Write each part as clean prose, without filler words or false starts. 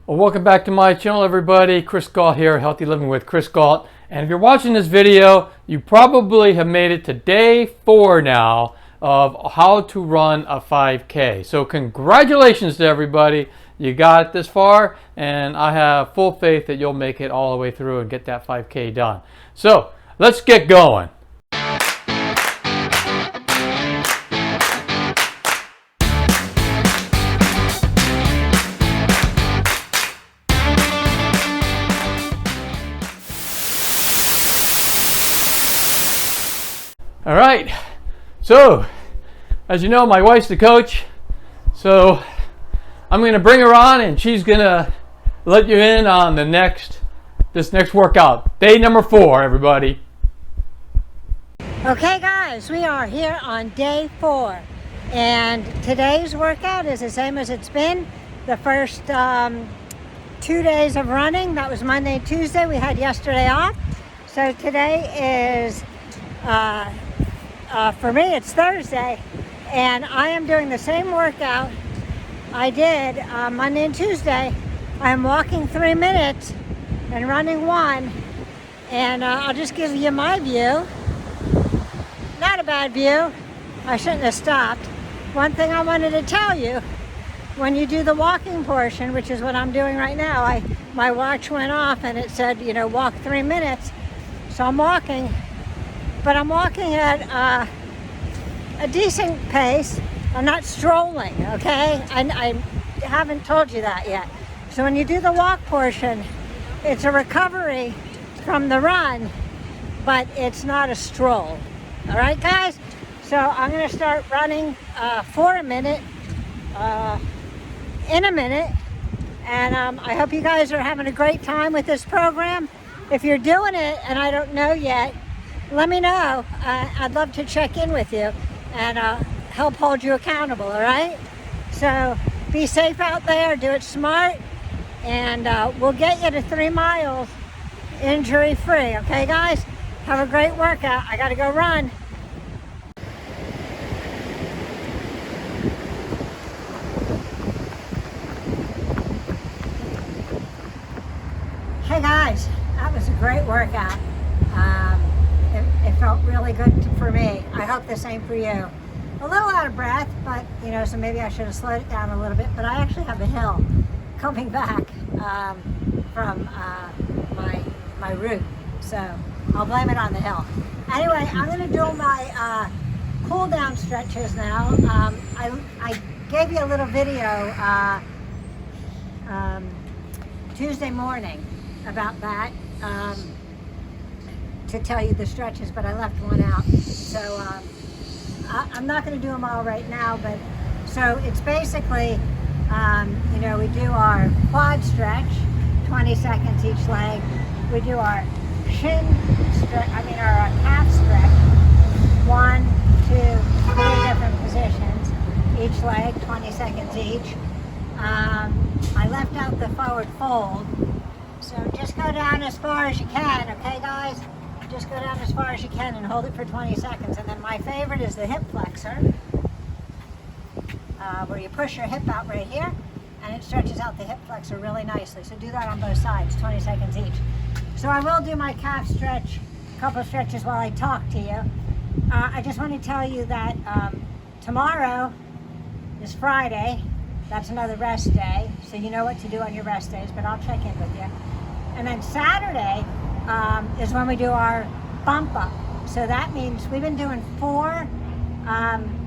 Well, welcome back to my channel, everybody. Chris Gault here, Healthy Living with Chris Gault. And if you're watching this video, you probably have made it to day 4 now of how to run a 5K. So congratulations to everybody. You got it this far, and I have full faith that you'll make it all the way through and get that 5K done. So let's get going. All right, so as you know, my wife's the coach, so I'm going to bring her on and she's going to let you in on this next workout. Day number 4, everybody. Okay guys, we are here on day 4 and today's workout is the same as it's been the first 2 days of running. That was Monday and Tuesday. We had yesterday off. So today is for me, it's Thursday, and I am doing the same workout I did Monday and Tuesday. I'm walking 3 minutes and running 1, and I'll just give you my view. Not a bad view. I shouldn't have stopped. One thing I wanted to tell you, when you do the walking portion, which is what I'm doing right now, my watch went off and it said, you know, walk 3 minutes. So I'm walking. But I'm walking at a decent pace. I'm not strolling, okay? I haven't told you that yet. So when you do the walk portion, it's a recovery from the run, but it's not a stroll. All right, guys? So I'm gonna start running for a minute, in a minute, and I hope you guys are having a great time with this program. If you're doing it and I don't know yet, let me know. I'd love to check in with you and help hold you accountable, all right? So be safe out there, do it smart, and we'll get you to 3 miles injury-free, okay, guys? Have a great workout. I gotta go run. Hey guys, that was a great workout. It felt really good for me. I hope the same for you. A little out of breath, but you know, so maybe I should have slowed it down a little bit. But I actually have a hill coming back from my route, so I'll blame it on the hill. Anyway, I'm going to do my cool down stretches now. I gave you a little video Tuesday morning about that. To tell you the stretches, but I left one out. So I'm not going to do them all right now, but so it's basically, you know, we do our quad stretch, 20 seconds each leg. We do our shin stretch, our calf stretch, 1, 2, 3 different positions, each leg, 20 seconds each. I left out the forward fold. So just go down as far as you can, okay guys? Just go down as far as you can and hold it for 20 seconds. And then my favorite is the hip flexor, where you push your hip out right here, and it stretches out the hip flexor really nicely. So do that on both sides, 20 seconds each. So I will do my calf stretch, a couple of stretches while I talk to you. I just want to tell you that tomorrow is Friday. That's another rest day, so you know what to do on your rest days, but I'll check in with you. And then Saturday is when we do our bump up. So that means we've been doing 4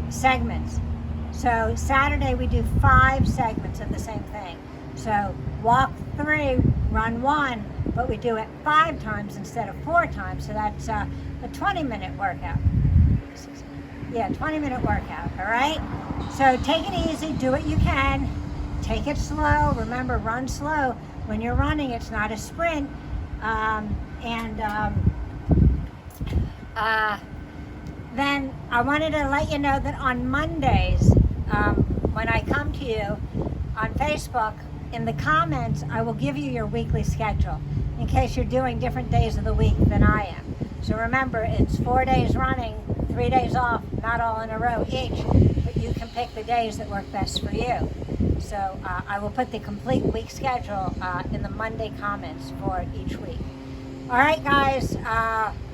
segments. So Saturday we do 5 segments of the same thing. So walk 3, run 1, but we do it 5 times instead of 4 times. So that's a 20-minute workout. Yeah, 20-minute workout, all right? So take it easy, do what you can, take it slow. Remember, run slow. When you're running, it's not a sprint. Then I wanted to let you know that on Mondays, when I come to you on Facebook, in the comments, I will give you your weekly schedule in case you're doing different days of the week than I am. So remember, it's 4 days running, 3 days off, not all in a row each, but you can pick the days that work best for you. So I will put the complete week schedule in the Monday comments for each week. All right, guys,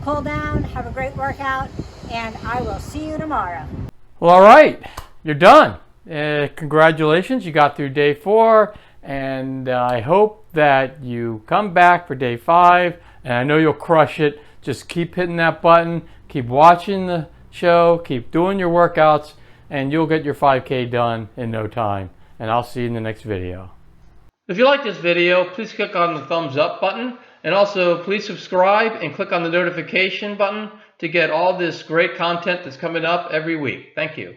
cool down, have a great workout, and I will see you tomorrow. Well, all right, you're done. Congratulations, you got through day 4, and I hope that you come back for day 5, and I know you'll crush it. Just keep hitting that button, keep watching the show, keep doing your workouts, and you'll get your 5K done in no time. And I'll see you in the next video. If you like this video, please click on the thumbs up button, and also please subscribe and click on the notification button to get all this great content that's coming up every week. Thank you.